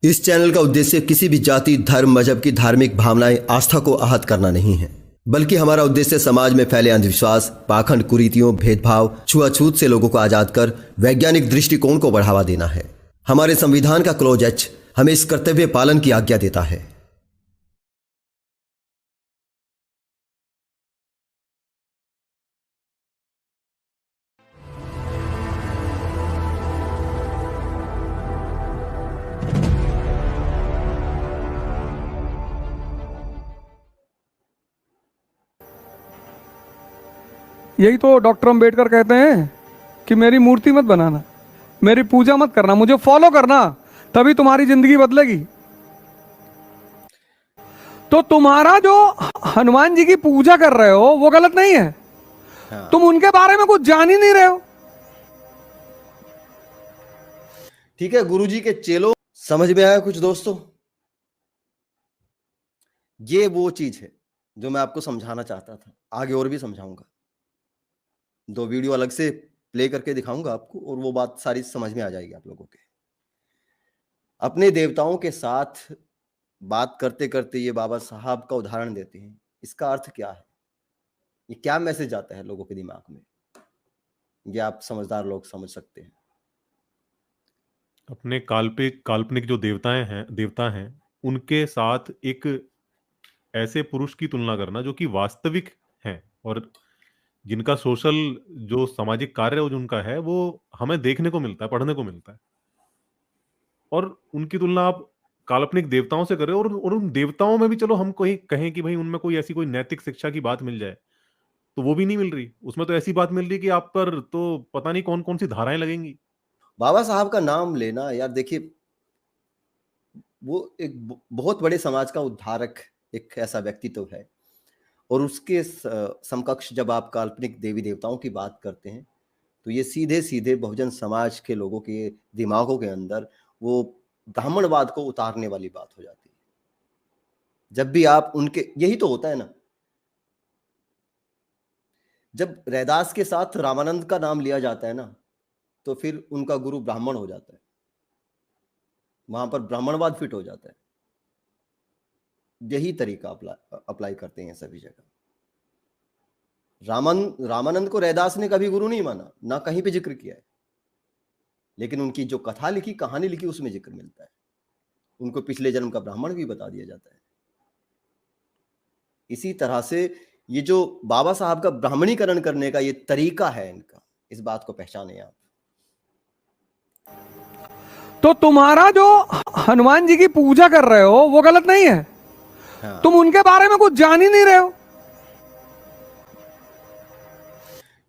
इस चैनल का उद्देश्य किसी भी जाति, धर्म, मजहब की धार्मिक भावनाएं, आस्था को आहत करना नहीं है, बल्कि हमारा उद्देश्य समाज में फैले अंधविश्वास, पाखंड, कुरीतियों, भेदभाव, छुआछूत से लोगों को आजाद कर वैज्ञानिक दृष्टिकोण को बढ़ावा देना है। हमारे संविधान का क्लॉज एच हमें इस कर्तव्य पालन की आज्ञा देता है। यही तो डॉक्टर अंबेडकर कहते हैं कि मेरी मूर्ति मत बनाना, मेरी पूजा मत करना, मुझे फॉलो करना, तभी तुम्हारी जिंदगी बदलेगी। तो तुम्हारा जो हनुमान जी की पूजा कर रहे हो वो गलत नहीं है। हाँ। तुम उनके बारे में कुछ जान ही नहीं रहे हो। ठीक है गुरुजी के चेलों, समझ में आया कुछ दोस्तों? ये वो चीज है जो मैं आपको समझाना चाहता था, आगे और भी समझाऊंगा। 2 वीडियो अलग से प्ले करके दिखाऊंगा आपको और वो बात सारी समझ में आ जाएगी आप लोगों के। अपने देवताओं के साथ बात करते करते ये बाबा साहब का उदाहरण देते हैं। इसका अर्थ क्या है? ये क्या मैसेज आता है लोगों के दिमाग में? ये आप समझदार लोग समझ सकते हैं। अपने काल्पनिक जो देवता हैं उनके साथ एक ऐसे पुरुष की तुलना करना जो कि वास्तविक हैं और जिनका सोशल जो सामाजिक कार्य वो जिनका है वो हमें देखने को मिलता है, पढ़ने को मिलता है, और उनकी तुलना आप काल्पनिक देवताओं से कर रहे हो। और उन देवताओं में भी चलो हम कोई कहें कि भाई उनमें कोई ऐसी कोई नैतिक शिक्षा की बात मिल जाए, तो वो भी नहीं मिल रही। उसमें तो ऐसी बात मिल रही कि आप पर तो पता नहीं कौन कौन सी धाराएं लगेंगी। बाबा साहब का नाम लेना यार, देखिए वो एक बहुत बड़े समाज का उद्धारक, एक ऐसा व्यक्तित्व है। और उसके समकक्ष जब आप काल्पनिक देवी देवताओं की बात करते हैं तो ये सीधे सीधे बहुजन समाज के लोगों के दिमागों के अंदर वो ब्राह्मणवाद को उतारने वाली बात हो जाती है। जब भी आप उनके, यही तो होता है ना, जब रैदास के साथ रामानंद का नाम लिया जाता है ना, तो फिर उनका गुरु ब्राह्मण हो जाता है, वहां पर ब्राह्मणवाद फिट हो जाता है। यही तरीका अप्लाई करते हैं सभी जगह। रामानंद को रैदास ने कभी गुरु नहीं माना, ना कहीं पे जिक्र किया है, लेकिन उनकी जो कथा लिखी, कहानी लिखी, उसमें जिक्र मिलता है। उनको पिछले जन्म का ब्राह्मण भी बता दिया जाता है। इसी तरह से ये जो बाबा साहब का ब्राह्मणीकरण करने का ये तरीका है इनका, इस बात को पहचाने आप। तो तुम्हारा जो हनुमान जी की पूजा कर रहे हो वो गलत नहीं है। हाँ। तुम उनके बारे में कुछ जान ही नहीं रहे हो।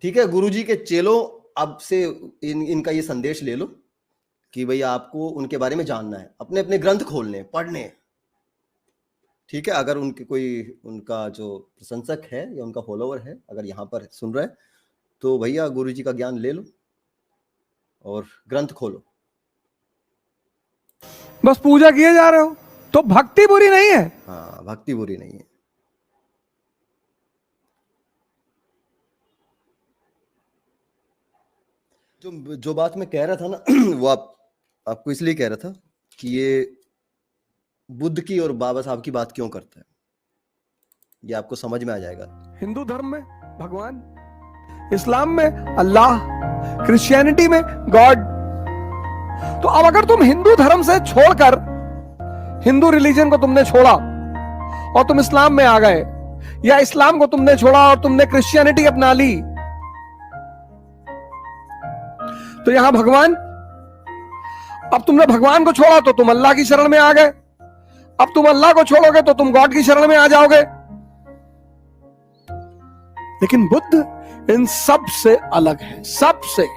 ठीक है गुरुजी के चेलों, अब से इनका ये संदेश ले लो कि भाई आपको उनके बारे में जानना है, अपने अपने ग्रंथ खोलने, पढ़ने। ठीक है, अगर उनके कोई, उनका जो प्रशंसक है या उनका फॉलोवर है अगर यहाँ पर सुन रहा है, तो भैया गुरुजी का ज्ञान ले लो और ग्रंथ खोलो। बस पूजा किए जा रहे हो, तो भक्ति बुरी नहीं है। हाँ, भक्ति बुरी नहीं है। जो बात मैं कह रहा था ना वो आपको इसलिए कह रहा था कि ये बुद्ध की और बाबा साहब की बात क्यों करता है, ये आपको समझ में आ जाएगा। हिंदू धर्म में भगवान, इस्लाम में अल्लाह, क्रिश्चियनिटी में गॉड। तो अब अगर तुम हिंदू धर्म से छोड़कर, हिंदू रिलीजन को तुमने छोड़ा और तुम इस्लाम में आ गए, या इस्लाम को तुमने छोड़ा और तुमने क्रिश्चियनिटी अपना ली, तो यहां भगवान, अब तुमने भगवान को छोड़ा तो तुम अल्लाह की शरण में आ गए। अब तुम अल्लाह को छोड़ोगे तो तुम गॉड की शरण में आ जाओगे। लेकिन बुद्ध इन सब से अलग है, सबसे।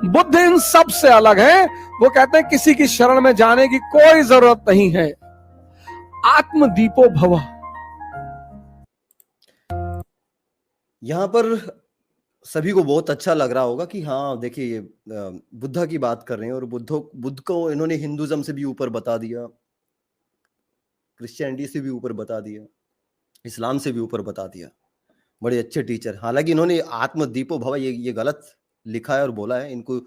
बुद्ध इन सब से अलग है। वो कहते हैं किसी की शरण में जाने की कोई जरूरत नहीं है। आत्मदीपो भव। यहां पर सभी को बहुत अच्छा लग रहा होगा कि हाँ देखिए ये बुद्धा की बात कर रहे हैं और बुद्ध को इन्होंने हिंदुज्म से भी ऊपर बता दिया, क्रिश्चियनिटी से भी ऊपर बता दिया, इस्लाम से भी ऊपर बता दिया। बड़े अच्छे टीचर। हालांकि इन्होंने आत्मदीपो भव ये गलत लिखा है और बोला है। इनको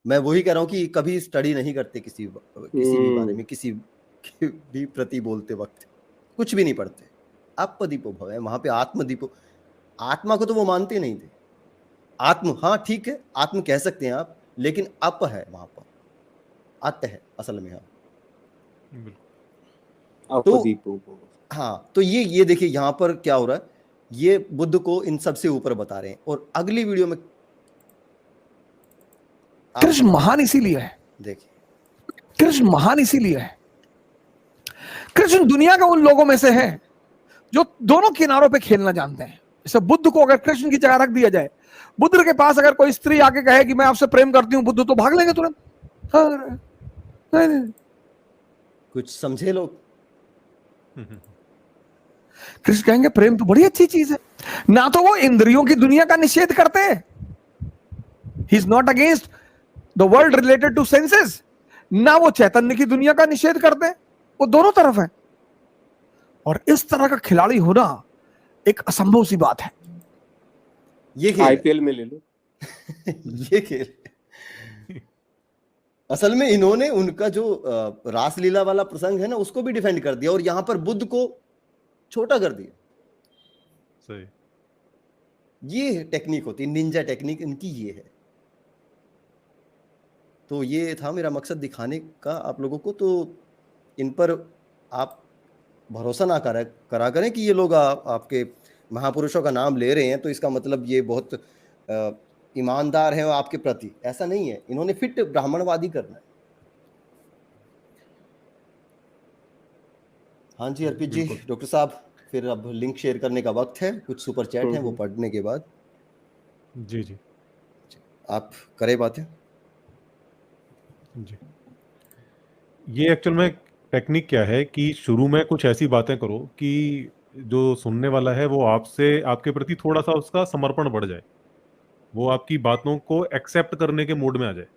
मैं वही कह रहा हूँ कि कभी स्टडी नहीं करते किसी भी बारे में, किसी के भी प्रति बोलते वक्त कुछ भी नहीं पढ़ते। आपदीपो भव है वहां पे, आत्मदीपो, आत्मा को तो वो मानते नहीं थे। आत्म, हाँ ठीक है, आत्म कह सकते हैं आप, लेकिन अप है वहां पर, अत है असल में। हाँ आपदीपो। हाँ, तो ये देखिए यहाँ पर क्या हो रहा है, ये बुद्ध को इन सब से ऊपर बता रहे हैं। और अगली वीडियो में आप कृष्ण महान इसीलिए है, देखिए, कृष्ण महान इसीलिए है, कृष्ण दुनिया के उन लोगों में से है जो दोनों किनारों पे खेलना जानते हैं। जैसे बुद्ध को अगर कृष्ण की जगह रख दिया जाए, बुद्ध के पास अगर कोई स्त्री आके कहे कि मैं आपसे प्रेम करती हूं, बुद्ध तो भाग लेंगे तुरंत। हाँ, नहीं। कुछ समझे लोग? कृष्ण कहेंगे प्रेम तो बड़ी अच्छी चीज है। ना तो वो इंद्रियों की दुनिया का निषेध करते हैं, he is not against the world related to senses, ना वो चैतन्य की दुनिया का निषेध करते हैं, वो दोनों तरफ है। और इस तरह का खिलाड़ी होना एक असंभव सी बात है। ये खेल आईपीएल में ले लो। ये खेल असल में इन्होंने उनका जो रासलीला वाला प्रसंग है ना, उसको भी डिफेंड कर दिया और यहां पर बुद्ध को छोटा कर दिया। सही। ये टेक्निक होती है, निंजा टेक्निक इनकी ये है। तो ये था मेरा मकसद दिखाने का आप लोगों को। तो इन पर आप भरोसा ना करा करें कि ये लोग आपके महापुरुषों का नाम ले रहे हैं तो इसका मतलब ये बहुत ईमानदार हैं आपके प्रति। ऐसा नहीं है, इन्होंने फिट ब्राह्मणवादी करना है। हाँ जी अर्पित जी, डॉक्टर साहब, फिर अब लिंक शेयर करने का वक्त है। कुछ सुपर चैट है, वो पढ़ने के बाद जी जी आप करें बातें। जी, ये एक्चुअल में टेक्निक क्या है कि शुरू में कुछ ऐसी बातें करो कि जो सुनने वाला है वो आपसे, आपके प्रति थोड़ा सा उसका समर्पण बढ़ जाए, वो आपकी बातों को एक्सेप्ट करने के मूड में आ जाए।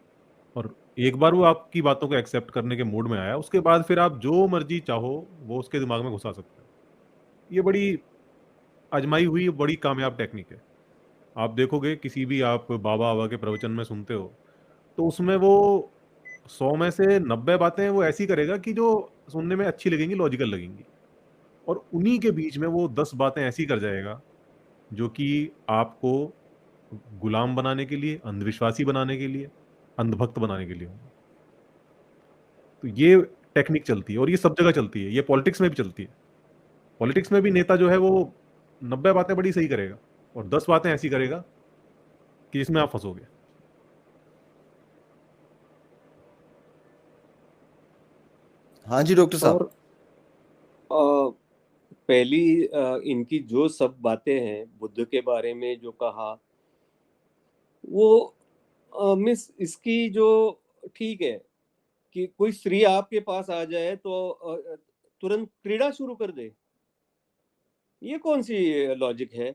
और एक बार वो आपकी बातों को एक्सेप्ट करने के मूड में आया, उसके बाद फिर आप जो मर्जी चाहो वो उसके दिमाग में घुसा सकते हो। ये बड़ी आजमाई हुई बड़ी कामयाब टेक्निक है। आप देखोगे किसी भी आप बाबा बाबा के प्रवचन में सुनते हो तो उसमें वो 100 में से 90 बातें वो ऐसी करेगा कि जो सुनने में अच्छी लगेंगी, लॉजिकल लगेंगी, और उन्हीं के बीच में वो 10 बातें ऐसी कर जाएगा जो कि आपको गुलाम बनाने के लिए, अंधविश्वासी बनाने के लिए, अंधभक्त बनाने के लिए होंगे। तो ये टेक्निक चलती है और ये सब जगह चलती है, ये पॉलिटिक्स में भी चलती है। पॉलिटिक्स में भी नेता जो है वो 90 बातें बड़ी सही करेगा और 10 बातें ऐसी करेगा कि जिसमें आप फंसोगे। हाँ जी डॉक्टर साहब। और पहली इनकी जो सब बातें हैं बुद्ध के बारे में जो कहा, वो मिस इसकी जो ठीक है कि कोई स्त्री आपके पास आ जाए तो तुरंत क्रीड़ा शुरू कर दे, ये कौन सी लॉजिक है?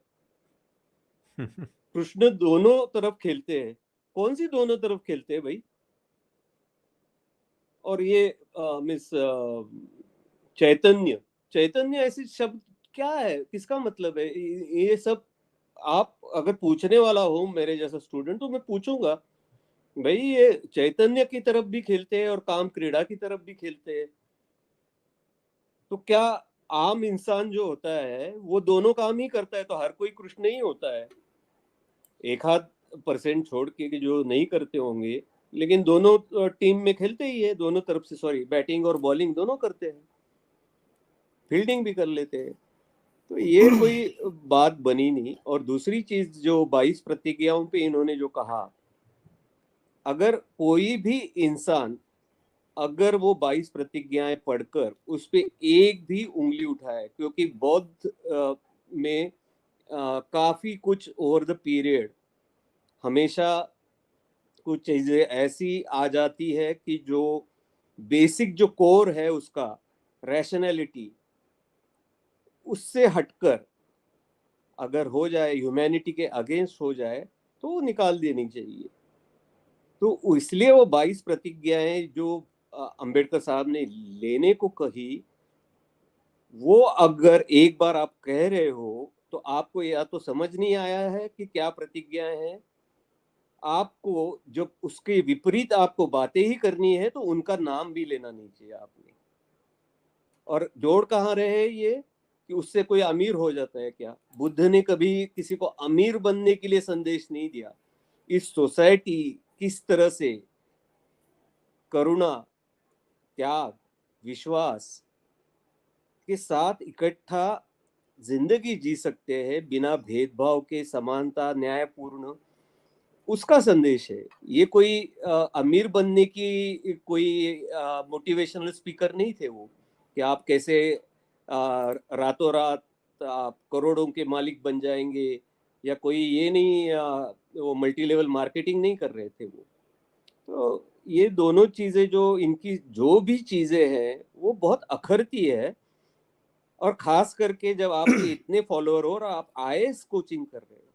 कृष्ण दोनों तरफ खेलते हैं, कौन सी दोनों तरफ खेलते हैं भाई? और ये मिस चैतन्य, चैतन्य ऐसी शब्द क्या है, किसका मतलब है? ये सब आप अगर पूछने वाला हो मेरे जैसा स्टूडेंट तो मैं पूछूंगा भाई, ये चैतन्य की तरफ भी खेलते हैं और काम क्रीड़ा की तरफ भी खेलते हैं, तो क्या आम इंसान जो होता है वो दोनों काम ही करता है? तो हर कोई कृष्ण नहीं होता है, एक आध % छोड़ के जो नहीं करते होंगे, लेकिन दोनों टीम में खेलते ही है, दोनों तरफ से, सॉरी, बैटिंग और बॉलिंग दोनों करते हैं, फील्डिंग भी कर लेते हैं। तो ये कोई बात बनी नहीं। और दूसरी चीज जो 22 प्रतिज्ञाओं पे इन्होंने जो कहा, अगर कोई भी इंसान अगर वो 22 प्रतिज्ञाएं पढ़कर उस पे एक भी उंगली उठाए, क्योंकि बौद्ध में काफी कुछ ओवर द पीरियड हमेशा कुछ चीजें ऐसी आ जाती है कि जो बेसिक जो कोर है उसका रैशनैलिटी, उससे हटकर अगर हो जाए, ह्यूमैनिटी के अगेंस्ट हो जाए, तो वो निकाल देनी चाहिए। तो इसलिए वो 22 प्रतिज्ञाएं जो अंबेडकर साहब ने लेने को कही, वो अगर एक बार आप कह रहे हो तो आपको या तो समझ नहीं आया है कि क्या प्रतिज्ञाएं हैं, आपको जब उसके विपरीत आपको बातें ही करनी है तो उनका नाम भी लेना नहीं चाहिए आपने। और जोड़ कहाँ रहे ये कि उससे कोई अमीर हो जाता है क्या? बुद्ध ने कभी किसी को अमीर बनने के लिए संदेश नहीं दिया। इस सोसाइटी किस तरह से करुणा, त्याग, विश्वास के साथ इकट्ठा जिंदगी जी सकते हैं बिना भेदभाव के, समानता, न्यायपूर्ण, उसका संदेश है ये। कोई अमीर बनने की कोई मोटिवेशनल स्पीकर नहीं थे वो, कि आप कैसे रातों रात आप करोड़ों के मालिक बन जाएंगे, या कोई ये नहीं वो मल्टी लेवल मार्केटिंग नहीं कर रहे थे वो। तो ये दोनों चीजें जो इनकी जो भी चीजें हैं वो बहुत अखरती है। और खास करके जब आपके इतने फॉलोअर हो और आप आईएएस कोचिंग कर रहे हो,